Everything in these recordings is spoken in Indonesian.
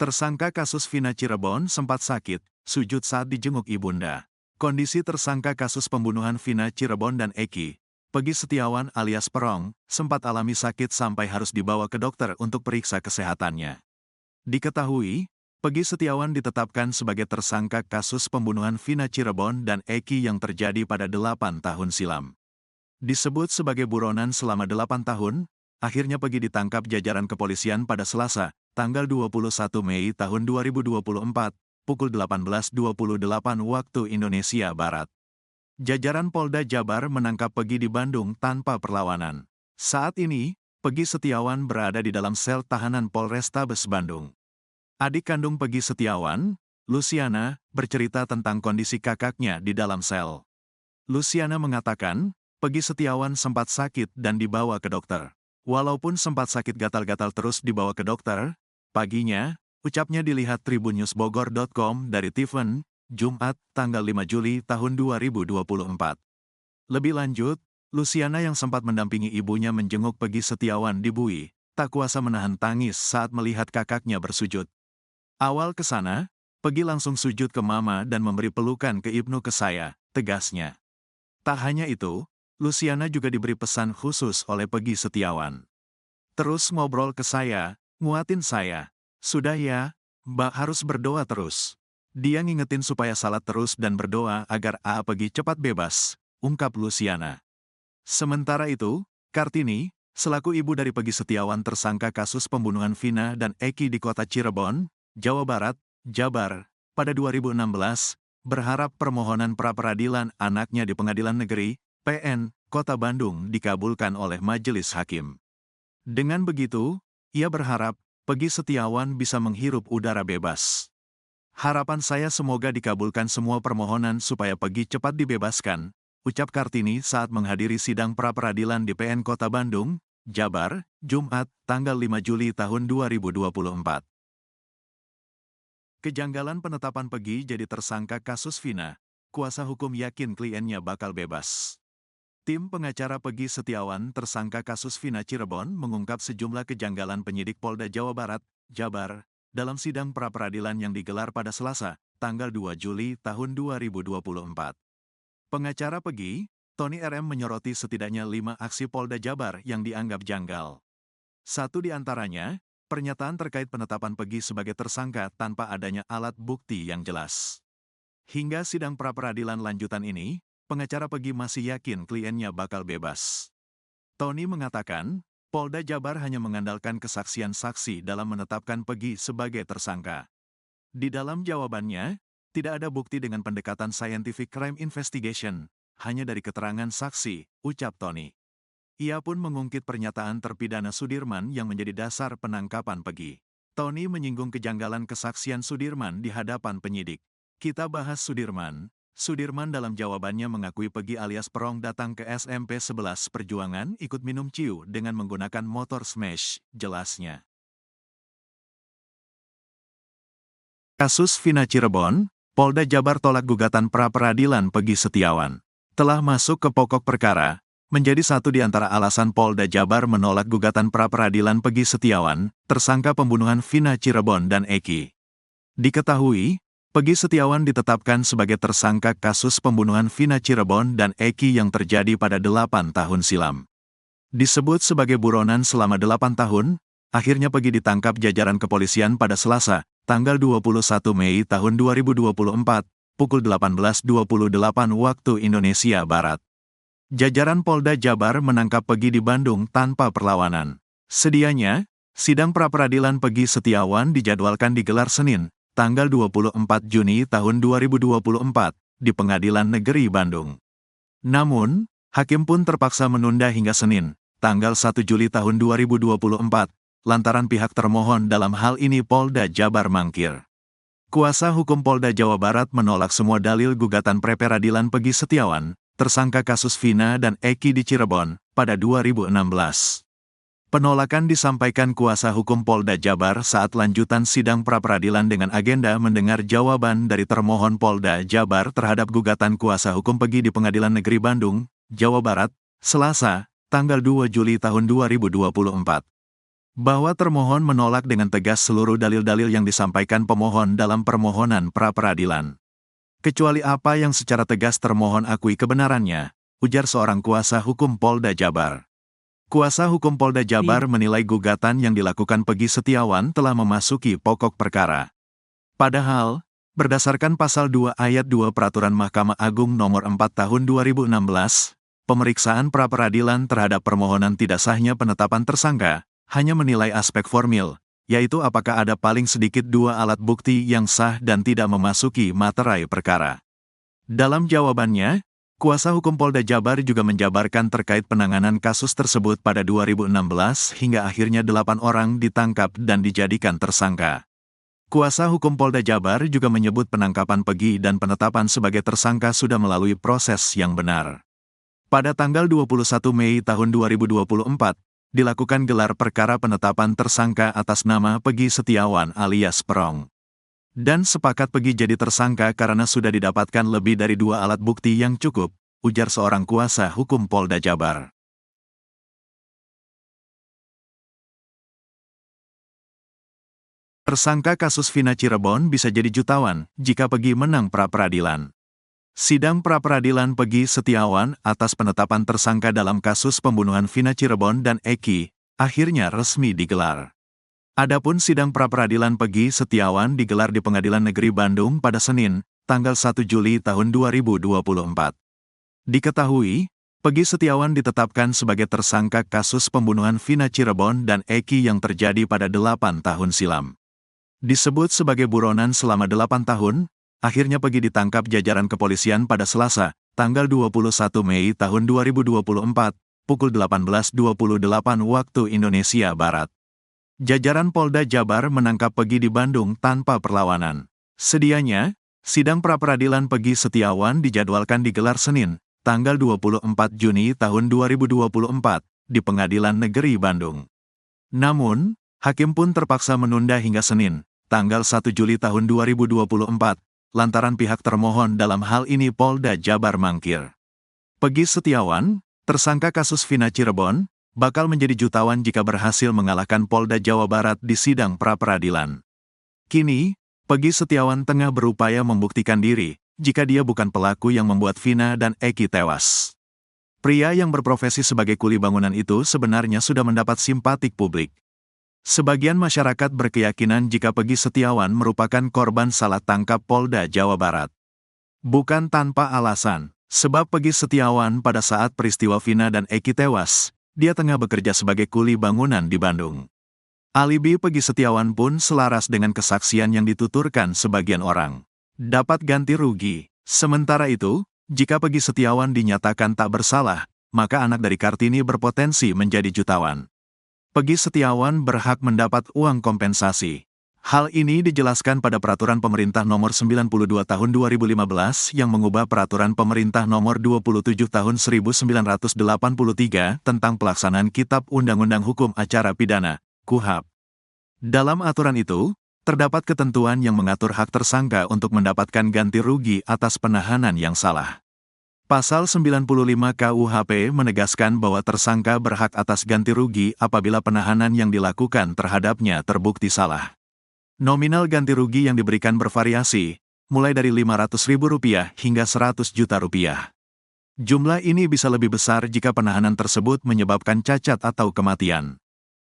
Tersangka kasus Vina Cirebon sempat sakit, sujud saat dijenguk ibunda. Kondisi tersangka kasus pembunuhan Vina Cirebon dan Eki, Peggy Setiawan alias Perong, sempat alami sakit sampai harus dibawa ke dokter untuk periksa kesehatannya. Diketahui, Peggy Setiawan ditetapkan sebagai tersangka kasus pembunuhan Vina Cirebon dan Eki yang terjadi pada 8 tahun silam. Disebut sebagai buronan selama 8 tahun, akhirnya Peggy ditangkap jajaran kepolisian pada Selasa, tanggal 21 Mei tahun 2024, pukul 18.28 waktu Indonesia Barat. Jajaran Polda Jabar menangkap Peggy di Bandung tanpa perlawanan. Saat ini, Peggy Setiawan berada di dalam sel tahanan Polrestabes Bandung. Adik kandung Peggy Setiawan, Luciana, bercerita tentang kondisi kakaknya di dalam sel. Luciana mengatakan, Peggy Setiawan sempat sakit dan dibawa ke dokter. Walaupun sempat sakit gatal-gatal terus dibawa ke dokter, paginya, ucapnya dilihat tribunnewsbogor.com dari Tiffen, Jumat, tanggal 5 Juli tahun 2024. Lebih lanjut, Luciana yang sempat mendampingi ibunya menjenguk Peggy Setiawan di Bui, tak kuasa menahan tangis saat melihat kakaknya bersujud. Awal ke sana, Peggy langsung sujud ke mama dan memberi pelukan ke Ibnu ke saya, tegasnya. Tak hanya itu, Luciana juga diberi pesan khusus oleh Peggy Setiawan. Terus ngobrol ke saya, nguatin saya. Sudah ya, Mbak harus berdoa terus. Dia ngingetin supaya salat terus dan berdoa agar Peggy cepat bebas, ungkap Luciana. Sementara itu, Kartini, selaku ibu dari Peggy Setiawan tersangka kasus pembunuhan Vina dan Eki di kota Cirebon, Jawa Barat, Jabar, pada 2016, berharap permohonan pra-peradilan anaknya di Pengadilan Negeri, PN, Kota Bandung dikabulkan oleh Majelis Hakim. Dengan begitu, ia berharap Peggy Setiawan bisa menghirup udara bebas. Harapan saya semoga dikabulkan semua permohonan supaya Peggy cepat dibebaskan, ucap Kartini saat menghadiri sidang pra-peradilan di PN Kota Bandung, Jabar, Jumat, tanggal 5 Juli tahun 2024. Kejanggalan penetapan Peggy jadi tersangka kasus Vina, kuasa hukum yakin kliennya bakal bebas. Tim pengacara Peggy Setiawan tersangka kasus Vina Cirebon mengungkap sejumlah kejanggalan penyidik Polda Jawa Barat, Jabar, dalam sidang pra-peradilan yang digelar pada Selasa, tanggal 2 Juli tahun 2024. Pengacara Peggy, Tony RM menyoroti setidaknya 5 aksi Polda Jabar yang dianggap janggal. Satu di antaranya, pernyataan terkait penetapan Peggy sebagai tersangka tanpa adanya alat bukti yang jelas. Hingga sidang pra-peradilan lanjutan ini, pengacara Peggy masih yakin kliennya bakal bebas. Tony mengatakan, Polda Jabar hanya mengandalkan kesaksian saksi dalam menetapkan Peggy sebagai tersangka. Di dalam jawabannya, tidak ada bukti dengan pendekatan scientific crime investigation, hanya dari keterangan saksi, ucap Tony. Ia pun mengungkit pernyataan terpidana Sudirman yang menjadi dasar penangkapan Peggy. Tony menyinggung kejanggalan kesaksian Sudirman di hadapan penyidik. Kita bahas Sudirman. Sudirman dalam jawabannya mengakui Peggy alias Perong datang ke SMP 11 Perjuangan ikut minum ciu dengan menggunakan motor smash, jelasnya. Kasus Vina Cirebon, Polda Jabar tolak gugatan pra-peradilan Peggy Setiawan. Telah masuk ke pokok perkara, menjadi satu di antara alasan Polda Jabar menolak gugatan pra-peradilan Peggy Setiawan, tersangka pembunuhan Vina Cirebon dan Eki. Diketahui, Peggy Setiawan ditetapkan sebagai tersangka kasus pembunuhan Vina Cirebon dan Eki yang terjadi pada 8 tahun silam. Disebut sebagai buronan selama 8 tahun, akhirnya Peggy ditangkap jajaran kepolisian pada Selasa, tanggal 21 Mei tahun 2024, pukul 18.28 waktu Indonesia Barat. Jajaran Polda Jabar menangkap Peggy di Bandung tanpa perlawanan. Sedianya, sidang pra-peradilan Peggy Setiawan dijadwalkan digelar Senin, tanggal 24 Juni tahun 2024, di Pengadilan Negeri Bandung. Namun, hakim pun terpaksa menunda hingga Senin, tanggal 1 Juli tahun 2024, lantaran pihak termohon dalam hal ini Polda Jabar mangkir. Kuasa hukum Polda Jawa Barat menolak semua dalil gugatan pra-peradilan Peggy Setiawan, tersangka kasus Vina dan Eki di Cirebon, pada 2016. Penolakan disampaikan kuasa hukum Polda Jabar saat lanjutan sidang pra-peradilan dengan agenda mendengar jawaban dari termohon Polda Jabar terhadap gugatan kuasa hukum Peggy di Pengadilan Negeri Bandung, Jawa Barat, Selasa, tanggal 2 Juli tahun 2024. bahwa termohon menolak dengan tegas seluruh dalil-dalil yang disampaikan pemohon dalam permohonan pra-peradilan. Kecuali apa yang secara tegas termohon akui kebenarannya, ujar seorang kuasa hukum Polda Jabar. Kuasa hukum Polda Jabar menilai gugatan yang dilakukan Peggy Setiawan telah memasuki pokok perkara. Padahal, berdasarkan pasal 2 ayat 2 Peraturan Mahkamah Agung Nomor 4 Tahun 2016, pemeriksaan pra-peradilan terhadap permohonan tidak sahnya penetapan tersangka hanya menilai aspek formil, yaitu apakah ada paling sedikit 2 alat bukti yang sah dan tidak memasuki materai perkara. Dalam jawabannya, kuasa hukum Polda Jabar juga menjabarkan terkait penanganan kasus tersebut pada 2016 hingga akhirnya 8 orang ditangkap dan dijadikan tersangka. Kuasa hukum Polda Jabar juga menyebut penangkapan Peggy dan penetapan sebagai tersangka sudah melalui proses yang benar. Pada tanggal 21 Mei tahun 2024, dilakukan gelar perkara penetapan tersangka atas nama Peggy Setiawan alias Perong. Dan sepakat Peggy jadi tersangka karena sudah didapatkan lebih dari 2 alat bukti yang cukup, ujar seorang kuasa hukum Polda Jabar. Tersangka kasus Vina Cirebon bisa jadi jutawan jika Peggy menang pra-peradilan. Sidang pra-peradilan Peggy Setiawan atas penetapan tersangka dalam kasus pembunuhan Vina Cirebon dan Eki akhirnya resmi digelar. Adapun sidang pra-peradilan Peggy Setiawan digelar di Pengadilan Negeri Bandung pada Senin, tanggal 1 Juli tahun 2024. Diketahui, Peggy Setiawan ditetapkan sebagai tersangka kasus pembunuhan Vina Cirebon dan Eki yang terjadi pada 8 tahun silam. Disebut sebagai buronan selama 8 tahun, akhirnya Peggy ditangkap jajaran kepolisian pada Selasa, tanggal 21 Mei tahun 2024, pukul 18.28 waktu Indonesia Barat. Jajaran Polda Jabar menangkap Peggy di Bandung tanpa perlawanan. Sedianya, sidang pra-peradilan Peggy Setiawan dijadwalkan digelar Senin, tanggal 24 Juni tahun 2024, di Pengadilan Negeri Bandung. Namun, hakim pun terpaksa menunda hingga Senin, tanggal 1 Juli tahun 2024, lantaran pihak termohon dalam hal ini Polda Jabar mangkir. Peggy Setiawan, tersangka kasus Vina Cirebon, bakal menjadi jutawan jika berhasil mengalahkan Polda Jawa Barat di sidang pra-peradilan. Kini, Peggy Setiawan tengah berupaya membuktikan diri, jika dia bukan pelaku yang membuat Vina dan Eki tewas. Pria yang berprofesi sebagai kuli bangunan itu sebenarnya sudah mendapat simpatik publik. Sebagian masyarakat berkeyakinan jika Peggy Setiawan merupakan korban salah tangkap Polda Jawa Barat. Bukan tanpa alasan, sebab Peggy Setiawan pada saat peristiwa Vina dan Eki tewas, dia tengah bekerja sebagai kuli bangunan di Bandung. Alibi Peggy Setiawan pun selaras dengan kesaksian yang dituturkan sebagian orang. Dapat ganti rugi. Sementara itu, jika Peggy Setiawan dinyatakan tak bersalah, maka anak dari Kartini berpotensi menjadi jutawan. Peggy Setiawan berhak mendapat uang kompensasi. Hal ini dijelaskan pada Peraturan Pemerintah Nomor 92 Tahun 2015 yang mengubah Peraturan Pemerintah Nomor 27 Tahun 1983 tentang pelaksanaan Kitab Undang-Undang Hukum Acara Pidana, KUHAP. Dalam aturan itu, terdapat ketentuan yang mengatur hak tersangka untuk mendapatkan ganti rugi atas penahanan yang salah. Pasal 95 KUHP menegaskan bahwa tersangka berhak atas ganti rugi apabila penahanan yang dilakukan terhadapnya terbukti salah. Nominal ganti rugi yang diberikan bervariasi, mulai dari Rp500.000 hingga Rp100 juta. Jumlah ini bisa lebih besar jika penahanan tersebut menyebabkan cacat atau kematian.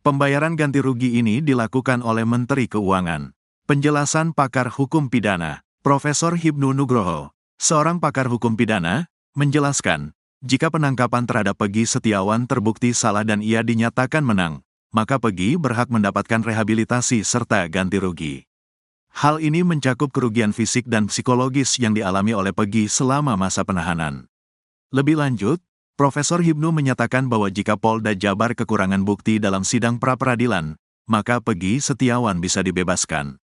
Pembayaran ganti rugi ini dilakukan oleh Menteri Keuangan. Penjelasan pakar hukum pidana, Profesor Hibnu Nugroho, seorang pakar hukum pidana, menjelaskan, jika penangkapan terhadap Peggy Setiawan terbukti salah dan ia dinyatakan menang, maka Peggy berhak mendapatkan rehabilitasi serta ganti rugi. Hal ini mencakup kerugian fisik dan psikologis yang dialami oleh Peggy selama masa penahanan. Lebih lanjut, Profesor Hibnu menyatakan bahwa jika Polda Jabar kekurangan bukti dalam sidang pra-peradilan, maka Peggy Setiawan bisa dibebaskan.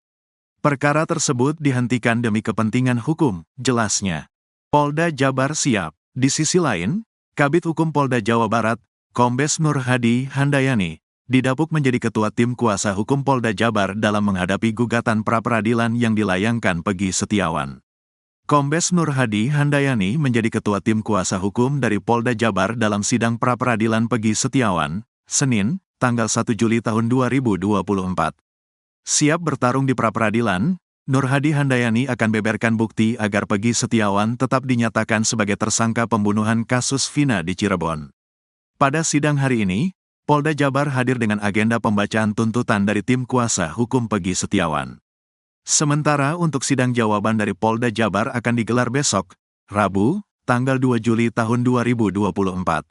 Perkara tersebut dihentikan demi kepentingan hukum, jelasnya. Polda Jabar siap. Di sisi lain, Kabid Hukum Polda Jawa Barat, Kombes Nur Hadi Handayani, didapuk menjadi ketua tim kuasa hukum Polda Jabar dalam menghadapi gugatan pra-peradilan yang dilayangkan Peggy Setiawan. Kombes Nur Hadi Handayani menjadi ketua tim kuasa hukum dari Polda Jabar dalam sidang pra-peradilan Peggy Setiawan, Senin, tanggal 1 Juli tahun 2024. Siap bertarung di pra-peradilan, Nur Hadi Handayani akan beberkan bukti agar Peggy Setiawan tetap dinyatakan sebagai tersangka pembunuhan kasus Vina di Cirebon. Pada sidang hari ini, Polda Jabar hadir dengan agenda pembacaan tuntutan dari tim kuasa hukum Peggy Setiawan. Sementara untuk sidang jawaban dari Polda Jabar akan digelar besok, Rabu, tanggal 2 Juli tahun 2024.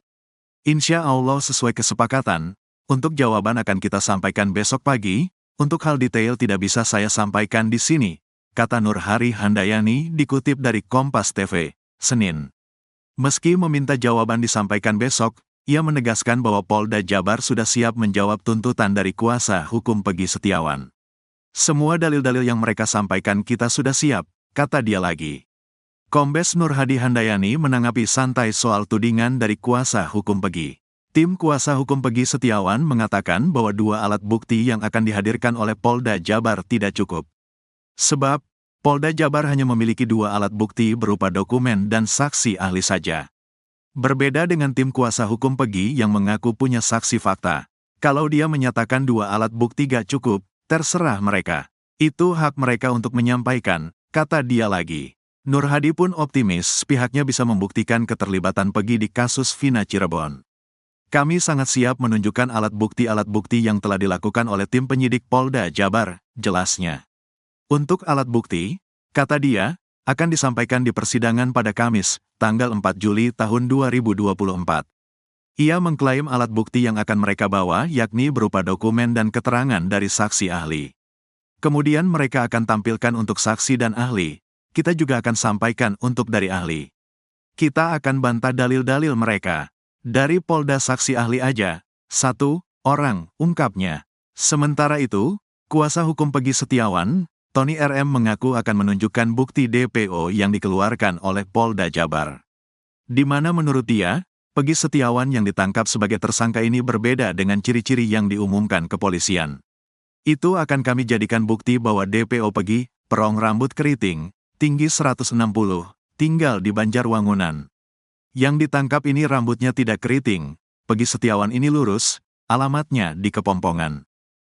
Insya Allah sesuai kesepakatan, untuk jawaban akan kita sampaikan besok pagi, untuk hal detail tidak bisa saya sampaikan di sini, kata Nur Hadi Handayani dikutip dari Kompas TV, Senin. Meski meminta jawaban disampaikan besok, ia menegaskan bahwa Polda Jabar sudah siap menjawab tuntutan dari kuasa hukum Peggy Setiawan. Semua dalil-dalil yang mereka sampaikan kita sudah siap, kata dia lagi. Kombes Nur Hadi Handayani menanggapi santai soal tudingan dari kuasa hukum Peggy. Tim kuasa hukum Peggy Setiawan mengatakan bahwa 2 alat bukti yang akan dihadirkan oleh Polda Jabar tidak cukup. Sebab, Polda Jabar hanya memiliki 2 alat bukti berupa dokumen dan saksi ahli saja. Berbeda dengan tim kuasa hukum Peggy yang mengaku punya saksi fakta. Kalau dia menyatakan 2 alat bukti gak cukup, terserah mereka. Itu hak mereka untuk menyampaikan, kata dia lagi. Nur Hadi pun optimis pihaknya bisa membuktikan keterlibatan Peggy di kasus Vina Cirebon. Kami sangat siap menunjukkan alat bukti yang telah dilakukan oleh tim penyidik Polda Jabar, jelasnya. Untuk alat bukti, kata dia, akan disampaikan di persidangan pada Kamis, tanggal 4 Juli tahun 2024. Ia mengklaim alat bukti yang akan mereka bawa yakni berupa dokumen dan keterangan dari saksi ahli. Kemudian mereka akan tampilkan untuk saksi dan ahli. Kita juga akan sampaikan untuk dari ahli. Kita akan bantah dalil-dalil mereka. Dari Polda saksi ahli aja, 1 orang, ungkapnya. Sementara itu, kuasa hukum Peggy Setiawan, Tony RM mengaku akan menunjukkan bukti DPO yang dikeluarkan oleh Polda Jabar. Di mana menurut dia, Peggy Setiawan yang ditangkap sebagai tersangka ini berbeda dengan ciri-ciri yang diumumkan kepolisian. Itu akan kami jadikan bukti bahwa DPO Peggy, perong rambut keriting, tinggi 160, tinggal di Banjarwangunan. Yang ditangkap ini rambutnya tidak keriting, Peggy Setiawan ini lurus, alamatnya di Kepompongan.